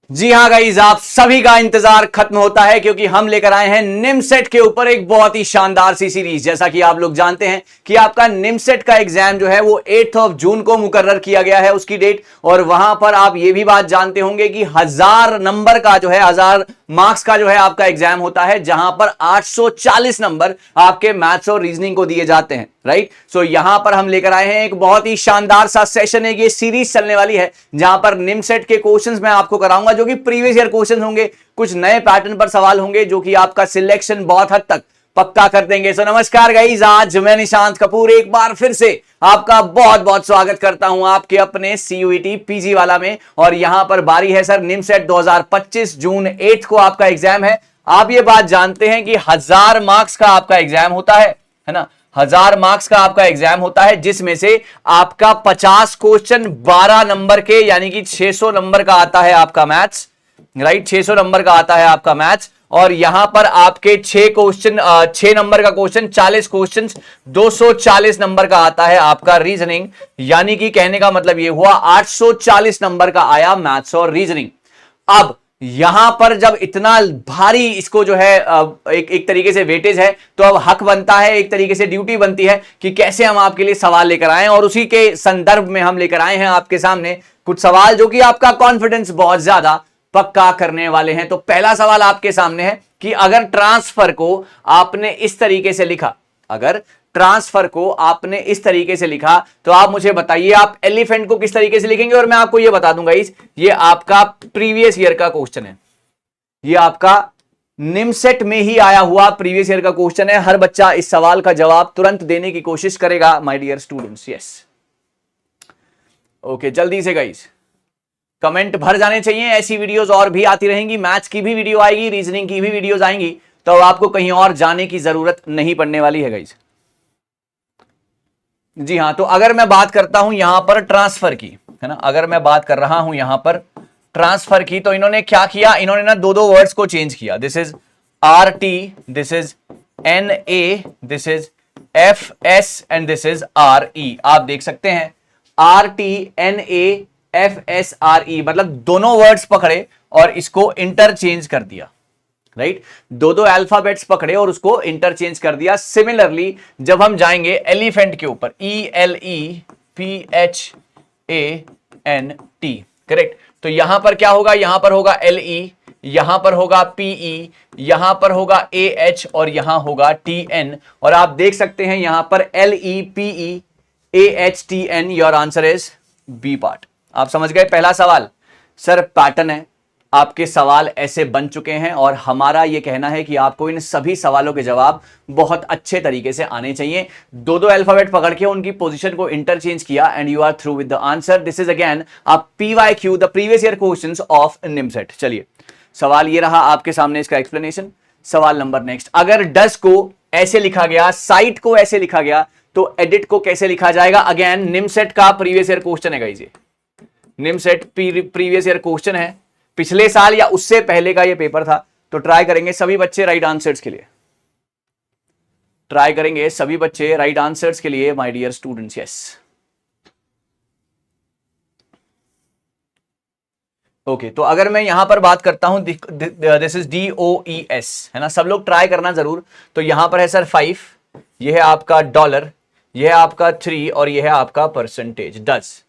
जी हाँ गाइस, आप सभी का इंतजार खत्म होता है क्योंकि हम लेकर आए हैं निमसेट के ऊपर एक बहुत ही शानदार सी सीरीज। जैसा कि आप लोग जानते हैं कि आपका निमसेट का एग्जाम जो है वो 8 जून को मुकर्रर किया गया है उसकी डेट। और वहां पर आप ये भी बात जानते होंगे कि 1000 नंबर का जो है 1000 मार्क्स का जो है आपका एग्जाम होता है, जहां पर 840 नंबर आपके मैथ्स और रीजनिंग को दिए जाते हैं। राइट, सो यहां पर हम लेकर आए हैं एक बहुत ही शानदार सा सेशन है। ये सीरीज चलने वाली है जहां पर निमसेट के क्वेश्चंस मैं आपको कराऊंगा जो कि प्रीवियस ईयर क्वेश्चन होंगे। कुछ नए पैटर्न पर सवाल होंगे जो कि आपका सिलेक्शन बहुत हद तक पक्का कर देंगे। सो नमस्कार गाइस, आज मैं निशांत कपूर एक बार फिर से आपका बहुत बहुत स्वागत करता हूं आपके अपने सीयूईटी पीजी वाला में। और यहां पर बारी है सर निमसेट 2025 जून 8 को आपका एग्जाम है। आप ये बात जानते हैं कि 1000 मार्क्स का आपका एग्जाम होता है ना। 1000 मार्क्स का आपका एग्जाम होता है जिसमें से आपका 50 क्वेश्चन 12 नंबर के यानी कि 600 नंबर का आता है आपका मैथ्स। राइट, 600 नंबर का आता है आपका मैथ्स। और यहां पर आपके 6 नंबर का क्वेश्चन 40 क्वेश्चन 240 नंबर का आता है आपका रीजनिंग। यानी कि कहने का मतलब यह हुआ 840 नंबर का आया मैथ्स और रीजनिंग। अब यहां पर जब इतना भारी इसको जो है एक तरीके से वेटेज है, तो अब हक बनता है, एक तरीके से ड्यूटी बनती है कि कैसे हम आपके लिए सवाल लेकर आए। और उसी के संदर्भ में हम लेकर आए हैं आपके सामने कुछ सवाल जो कि आपका कॉन्फिडेंस बहुत ज्यादा पक्का करने वाले हैं। तो पहला सवाल आपके सामने है कि अगर ट्रांसफर को आपने इस तरीके से लिखा, अगर ट्रांसफर को आपने इस तरीके से लिखा तो आप मुझे बताइए आप एलिफेंट को किस तरीके से लिखेंगे। और मैं आपको यह बता दूंगा ये आपका प्रीवियस ईयर का क्वेश्चन है, ये आपका निमसेट में ही आया हुआ प्रीवियस ईयर का क्वेश्चन है। हर बच्चा इस सवाल का जवाब तुरंत देने की कोशिश करेगा my dear students. Yes, okay, जल्दी से गाइस कमेंट भर जाने चाहिए। ऐसी वीडियोस और भी आती रहेंगी, मैथ्स की भी वीडियो आएगी, रीजनिंग की भी वीडियोस आएंगी, तो आपको कहीं और जाने की जरूरत नहीं पड़ने वाली है गाइस। जी हां, तो अगर मैं बात करता हूं यहां पर ट्रांसफर की, है ना, अगर मैं बात कर रहा हूं यहां पर ट्रांसफर की, तो इन्होंने क्या किया, इन्होंने ना दो वर्ड्स को चेंज किया। This is R T, this is N A, this is F S and this is R E. आप देख सकते हैं R T N A F S R E, मतलब दोनों वर्ड्स पकड़े और इसको इंटरचेंज कर दिया। राइट, दो अल्फाबेट्स पकड़े और उसको इंटरचेंज कर दिया। सिमिलरली जब हम जाएंगे एलिफेंट के ऊपर, ELEPHANT, करेक्ट, तो यहां पर क्या होगा, यहां पर होगा LE, यहां पर होगा PE, यहां पर होगा AH और यहां होगा TN। और आप देख सकते हैं यहां पर LEPEAHTN, your answer is B part. आप समझ गए पहला सवाल। सर पैटर्न है, आपके सवाल ऐसे बन चुके हैं और हमारा यह कहना है कि आपको इन सभी सवालों के जवाब बहुत अच्छे तरीके से आने चाहिए। दो अल्फाबेट पकड़ के उनकी पोजीशन को इंटरचेंज किया and you are through with the answer. This is again a PYQ, the previous year questions of NIMCET. चलिए, सवाल ये रहा आपके सामने, इसका एक्सप्लेनेशन। सवाल नंबर नेक्स्ट, अगर डस को ऐसे लिखा गया, साइट को ऐसे लिखा गया, तो एडिट को कैसे लिखा जाएगा। अगेन निमसेट का प्रीवियस ईयर क्वेश्चन है guys, NIMCET previous year question है, पिछले साल या उससे पहले का ये पेपर था। तो ट्राई करेंगे सभी बच्चे राइट आंसर्स के लिए, ट्राई करेंगे सभी बच्चे राइट आंसर्स के लिए my dear students. Yes, okay, तो अगर मैं यहां पर बात करता हूं, दिस इज DOES, है ना, सब लोग ट्राई करना जरूर। तो यहां पर है सर 5, ये है आपका डॉलर, ये है आपका 3 और ये है आपका परसेंटेज। डस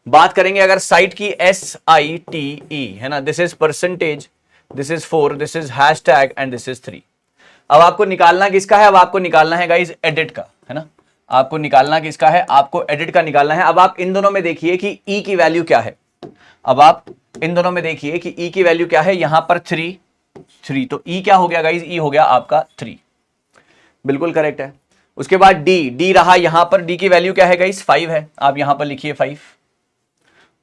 बात करेंगे अगर साइट की, SITE, है ना, this is percentage, this is 4, this is hashtag and this is 3। अब आपको निकालना किसका है, अब आपको निकालना है गाइस एडिट का, है ना, आपको निकालना किसका है, आपको एडिट का निकालना है। अब आप इन दोनों में देखिए कि E की वैल्यू क्या है। अब आप इन दोनों में देखिए कि E की वैल्यू क्या है। यहां पर 3, तो E क्या हो गया गाइस, E हो गया आपका 3, बिल्कुल करेक्ट है। उसके बाद D रहा, यहां पर D की वैल्यू क्या है गाइस, 5 है। आप यहां पर लिखिए 5,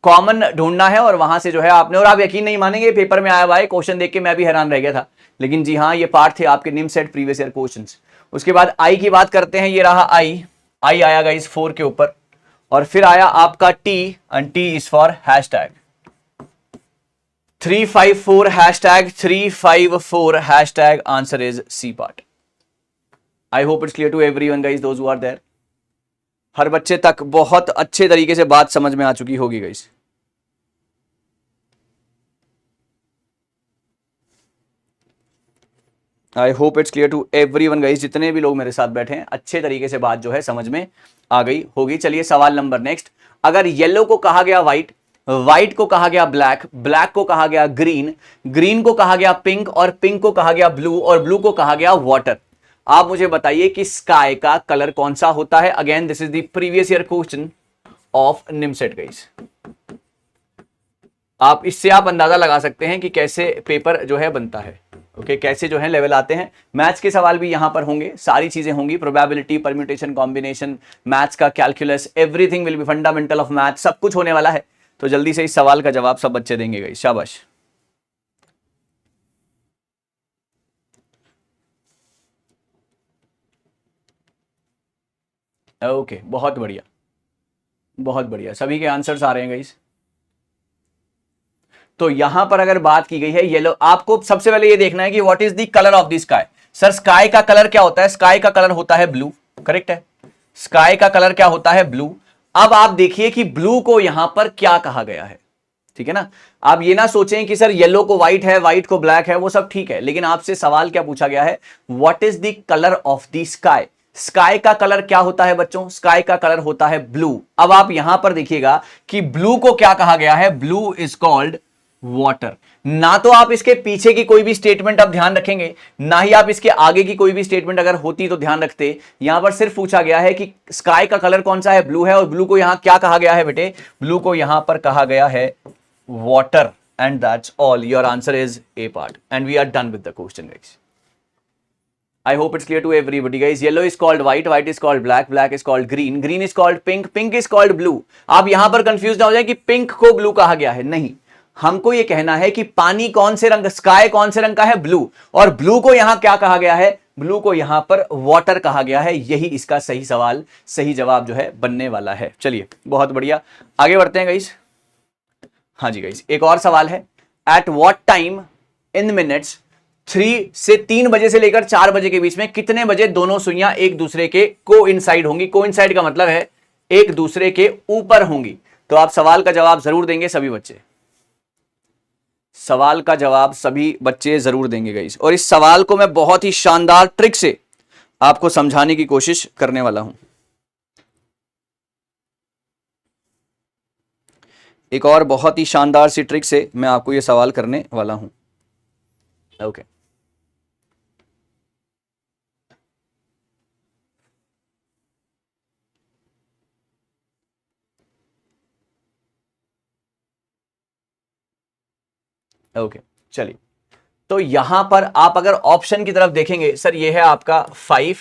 कॉमन ढूंढना है और वहां से जो है आपने, और आप यकीन नहीं मानेंगे पेपर में आया हुआ है, क्वेश्चन देख के मैं भी हैरान रह गया था, लेकिन जी हाँ ये पार्ट थे आपके निमसेट प्रीवियस ईयर क्वेश्चंस। उसके बाद आई की बात करते हैं, ये रहा आई आया गाइस 4 के ऊपर, और फिर आया आपका T, and T is for hashtag 354, hashtag 354, hashtag answer is C part. I hope it's clear to everyone guys, those who are there. हर बच्चे तक बहुत अच्छे तरीके से बात समझ में आ चुकी होगी guys. I hope it's clear to everyone guys, जितने भी लोग मेरे साथ बैठे हैं अच्छे तरीके से बात जो है समझ में आ गई होगी। चलिए सवाल नंबर नेक्स्ट। अगर येलो को कहा गया व्हाइट, व्हाइट को कहा गया ब्लैक, ब्लैक को कहा गया ग्रीन, ग्रीन को कहा गया पिंक और पिंक को कहा गया ब्लू और ब्लू को कहा गया वाटर, आप मुझे बताइए कि स्काई का कलर कौन सा होता है। Again this is the previous year question of NIMCET guys. आप इससे आप अंदाजा लगा सकते हैं कि कैसे पेपर जो है बनता है। ओके, कैसे जो है लेवल आते हैं। मैथ्स के सवाल भी यहां पर होंगे, सारी चीजें होंगी, प्रोबेबिलिटी, परम्यूटेशन, कॉम्बिनेशन, मैथ्स का calculus, everything will be fundamental of math, सब कुछ होने वाला है। तो जल्दी से इस सवाल का जवाब सब बच्चे देंगे गाइस, शाबाश। ओके, बहुत बढ़िया, बहुत बढ़िया, सभी के आंसर्स आ रहे हैं गाइस। तो यहां पर अगर बात की गई है येलो, आपको सबसे पहले ये देखना है कि what is the colour of the sky. Sir sky का कलर क्या होता है? स्काई का कलर होता है ब्लू, करेक्ट है। स्काई का कलर क्या होता है? ब्लू। अब आप देखिए कि ब्लू को यहां पर क्या कहा गया है, ठीक है ना। आप ये ना सोचें कि सर येलो को व्हाइट है, व्हाइट को ब्लैक है, वो सब ठीक है, लेकिन आपसे सवाल क्या पूछा गया है? What is the colour of the sky. Sky का कलर क्या होता है बच्चों? स्काई का कलर होता है ब्लू। अब आप यहां पर देखिएगा कि ब्लू को क्या कहा गया है? Blue is called water. ना तो आप इसके पीछे की कोई भी स्टेटमेंट आप ध्यान रखेंगे, ना ही आप इसके आगे की कोई भी स्टेटमेंट अगर होती तो ध्यान रखते। यहां पर सिर्फ पूछा गया है कि स्काई का कलर कौन सा है? ब्लू है। और ब्लू को यहां क्या कहा गया है बेटे? ब्लू को यहां पर कहा गया है water, and that's all. Your answer is A part and we are done with the question guys. I hope it's clear to everybody guys. Yellow is called white, white is called black, black is called green, green is called pink, pink is called blue. आप यहां पर confuse ना हो जाए कि pink को blue कहा गया है, नहीं, हमको यह कहना है कि पानी कौन से रंग, स्काई कौन से रंग का है? ब्लू। और ब्लू को यहां क्या कहा गया है? ब्लू को यहां पर वाटर कहा गया है। यही इसका सही सवाल, सही जवाब जो है बनने वाला है। चलिए बहुत बढ़िया, आगे बढ़ते हैं गाइस। हाँ जी गाइस, एक और सवाल है। At what time in minutes 3 से 3 बजे से लेकर 4 बजे के बीच में कितने बजे दोनों सुइयां एक दूसरे के कोइंसाइड होंगी? कोइंसाइड का मतलब है एक दूसरे के ऊपर होंगी। तो आप सवाल का जवाब जरूर देंगे सभी बच्चे, सवाल का जवाब सभी बच्चे जरूर देंगे गाइस। और इस सवाल को मैं बहुत ही शानदार ट्रिक से आपको समझाने की कोशिश करने वाला हूं। एक और बहुत ही शानदार सी ट्रिक से मैं आपको यह सवाल करने वाला हूं। ओके, ओके, चलिए। तो यहां पर आप अगर ऑप्शन की तरफ देखेंगे, सर ये है आपका 5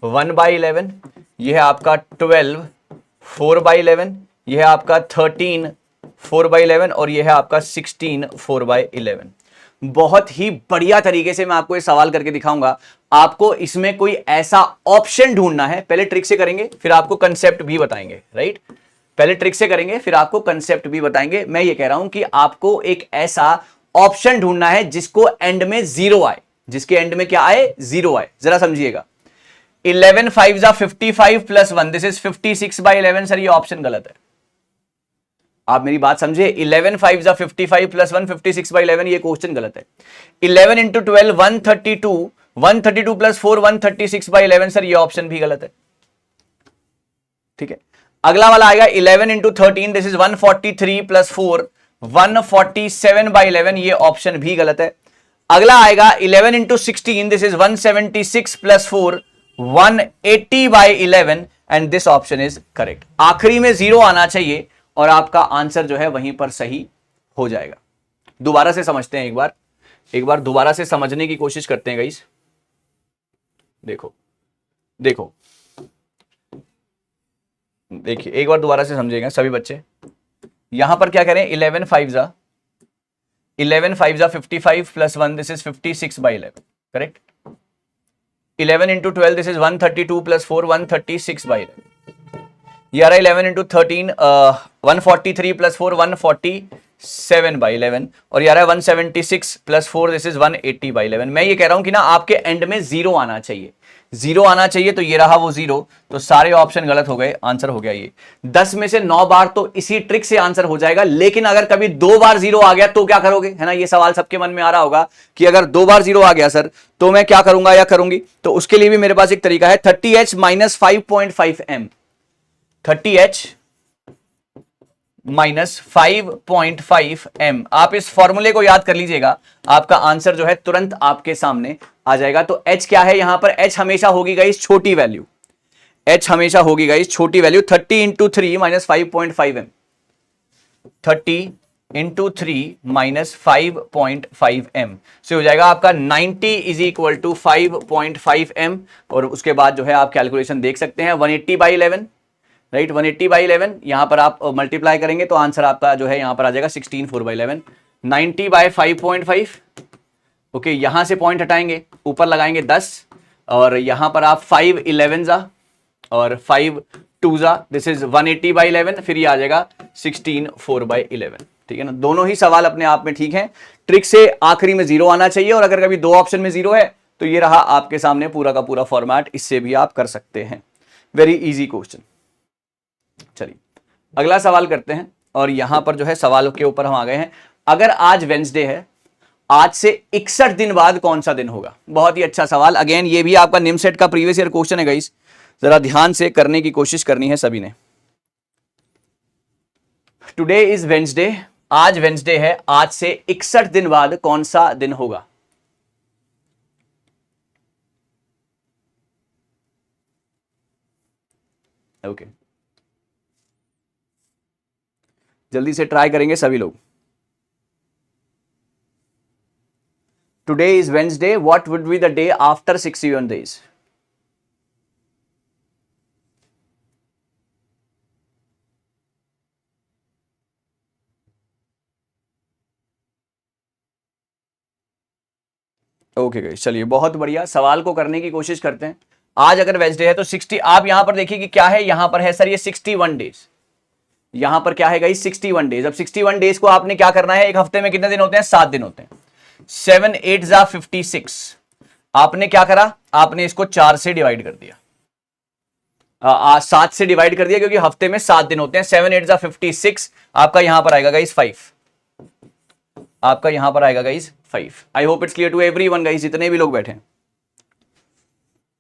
1/11, ये है आपका 12 4/11, ये है आपका 13 4/11 और ये है आपका 16 4/11। बहुत ही बढ़िया तरीके से मैं आपको ये सवाल करके दिखाऊंगा। आपको इसमें कोई ऐसा ऑप्शन ढूंढना है, पहले ट्रिक से करेंगे फिर आपको कंसेप्ट भी बताएंगे, राइट। पहले ट्रिक से करेंगे फिर आपको कंसेप्ट भी बताएंगे। मैं ये कह रहा हूं कि आपको एक ऐसा ऑप्शन ढूंढना है जिसको एंड में 0 आए, जिसके एंड में क्या आए? 0 आए। जरा समझिएगा, 11 5 जा 55 प्लस 1, दिस इज 56/11। सर ये ऑप्शन गलत है, आप मेरी बात समझे। 11 5 जा 55 प्लस 1 56/11, ये क्वेश्चन गलत है। 11 इंटू 12 132, 132 प्लस 4 136/11, सर ये ऑप्शन भी गलत है, ठीक है। अगला वाला आएगा 11 इंटू 13, दिस इज 143 प्लस 4 147/11, ये ऑप्शन भी गलत है। अगला आएगा 11 into 16, this is 176 plus 4 180/11 and this option is correct. आखिरी में 0 आना चाहिए और आपका आंसर जो है वहीं पर सही हो जाएगा। दोबारा से समझते हैं, एक बार दोबारा से समझने की कोशिश करते हैं गाइस। देखो देखो देखिए, एक बार दोबारा से समझेंगे सभी बच्चे। यहां पर क्या करें? 11 5 जा 55 plus 1, this is 56/11, correct. 11 into 12, this is 132 plus 4 136/11। ये आ रहा है 11 इंटू 13 143 प्लस 4 147/11 और ये आ रहा है 176 प्लस 4, दिस इज 180/11। मैं ये कह रहा हूं कि ना आपके एंड में 0 आना चाहिए। जीरो आना चाहिए, तो ये रहा वो जीरो, तो सारे ऑप्शन गलत हो गए, आंसर हो गया ये। 10 में से 9 बार तो इसी ट्रिक से आंसर हो जाएगा, लेकिन अगर कभी 2 बार जीरो आ गया तो क्या करोगे, है ना, ये सवाल सबके मन में आ रहा होगा कि अगर 2 बार जीरो आ गया सर तो मैं क्या करूंगा या करूंगी। तो उसके लिए भी मेरे पास एक तरीका है, 30h minus 5.5m, 30h minus 5.5m। आप इस फॉर्मूले को याद कर लीजिएगा, आपका आंसर जो है तुरंत आपके सामने आ जाएगा। तो h क्या है यहां पर, h हमेशा होगी गाइस छोटी वैल्यू, h हमेशा होगी गाइस छोटी value. 30 into 3 minus 5.5m, 30 into 3 minus 5.5m से हो जाएगा आपका 90 इज इक्वल टू 5.5m। और उसके बाद जो है आप कैलकुलेशन देख सकते हैं, 180/11 राइट, 180/11 यहां पर आप मल्टीप्लाई करेंगे तो आंसर आपका जो है यहां पर आ जाएगा 16/4/11, 90/5.5। ओके, यहां से पॉइंट हटाएंगे, ऊपर लगाएंगे 10, और यहां पर आप 5 11 जा और 5 2 जा, दिस इज 180/11, फिर ये आ जाएगा 16/4/11। ठीक है ना, दोनों ही सवाल अपने आप में ठीक है। ट्रिक से आखिरी में जीरो आना चाहिए, और अगर कभी 2 ऑप्शन में जीरो है तो ये रहा आपके सामने पूरा का पूरा फॉर्मेट, इससे भी आप कर सकते हैं। Very easy question. चलिए अगला सवाल करते हैं, और यहां पर जो है सवाल के ऊपर हम आ गए हैं। अगर आज वेंसडे है, आज से 61 दिन बाद कौन सा दिन होगा। बहुत ही अच्छा सवाल, अगेन ये भी आपका निमसेट का प्रीवियस ईयर क्वेश्चन है गाइस, जरा ध्यान से करने की कोशिश करनी है सभी ने। टुडे इज वेंसडे, आज वेंसडे है, आज से 61 दिन बाद कौन सा दिन होगा। ओके, जल्दी से ट्राई करेंगे सभी लोग। Today is Wednesday, what would be the day after 61 days। Okay guys, चलिए बहुत बढ़िया, सवाल को करने की कोशिश करते हैं। आज अगर वेंसडे है तो 60, आप यहां पर देखिए कि क्या है, यहां पर है सर ये 61 डेज, यहां पर क्या है गाइस 61 डेज। अब 61 डेज को आपने क्या करना है, एक हफ्ते में कितने दिन होते हैं, 7 दिन होते हैं, 7 8 जा 56। आपने क्या करा, आपने इसको 4 से डिवाइड कर दिया, 7 से डिवाइड कर दिया, क्योंकि हफ्ते में 7 दिन होते हैं। 7 8 जा 56, आपका यहां पर आएगा गाइस 5, आपका यहां पर आएगा guys 5। I hope it's clear to everyone guys, जितने भी लोग बैठे हैं।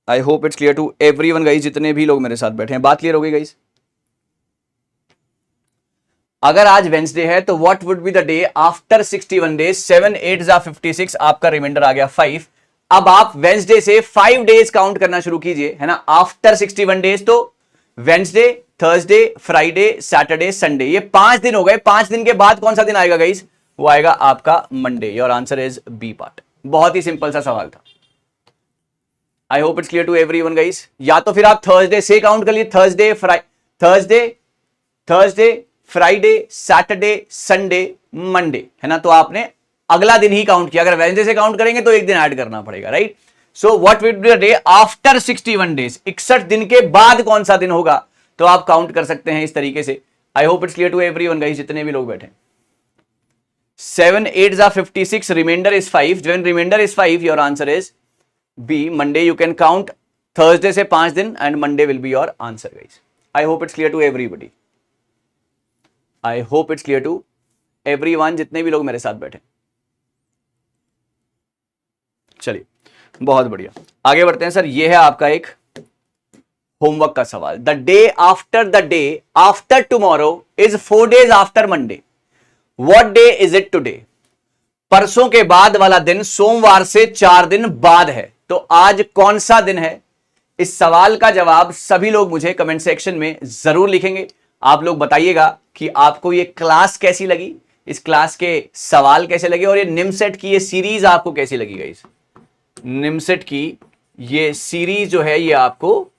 I hope it's clear to everyone guys, जितने भी लोग मेरे साथ बैठे हैं, बात क्लियर हो गई गाइस। अगर आज वेंसडे है तो what would be the day after 61 days, 7 8 जा 56, आपका रिमाइंडर आ गया 5। अब आप वेंसडे से 5 डेज काउंट करना शुरू कीजिए, है ना, आफ्टर 61 डेज। तो Wednesday, Thursday, Friday, Saturday, Sunday, ये 5 दिन हो गए। 5 दिन के बाद कौन सा दिन आएगा गाइस, वो आएगा आपका Monday. Your answer is B part. बहुत ही सिंपल सा सवाल था। I hope it's clear to everyone guys. या तो फिर आप थर्सडे से काउंट कर लीजिए, Thursday, Friday, Saturday, Sunday, Monday, है ना, तो आपने अगला दिन ही काउंट किया। अगर वेडनेसडे से काउंट करेंगे तो एक दिन ऐड करना पड़ेगा, right. So what will be the day after 61 days, 61 दिन के बाद कौन सा दिन होगा, तो आप काउंट कर सकते हैं इस तरीके से। I hope it's clear to everyone guys, जितने भी लोग बैठे। 7 8 जा 56, reminder is 5, when remainder is 5 your answer is B, Monday। You can count Thursday से 5 दिन and Monday will be your answer guys। I hope it's clear to everybody। I hope it's clear to everyone, जितने भी लोग मेरे साथ बैठे। चलिए बहुत बढ़िया, आगे बढ़ते हैं सर। ये है आपका एक होमवर्क का सवाल। The day after tomorrow is 4 days after Monday, what day is it today. परसों के बाद वाला दिन सोमवार से 4 दिन बाद है, तो आज कौन सा दिन है। इस सवाल का जवाब सभी लोग मुझे कमेंट सेक्शन में जरूर लिखेंगे। आप लोग बताइएगा कि आपको ये क्लास कैसी लगी, इस क्लास के सवाल कैसे लगे, और ये निमसेट की ये सीरीज आपको कैसी लगी गाइस। निमसेट की ये सीरीज जो है ये आपको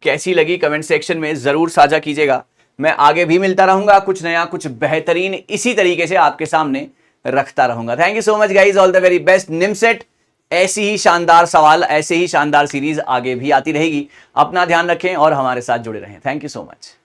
कैसी लगी, कमेंट सेक्शन में जरूर साझा कीजिएगा। मैं आगे भी मिलता रहूंगा, कुछ नया कुछ बेहतरीन इसी तरीके से आपके सामने रखता रहूंगा। Thank you so much guys, all the very best. NIMCET ऐसी ही शानदार सवाल, ऐसे ही शानदार सीरीज आगे भी आती रहेगी। अपना ध्यान रखें और हमारे साथ जुड़े रहें। Thank you so much.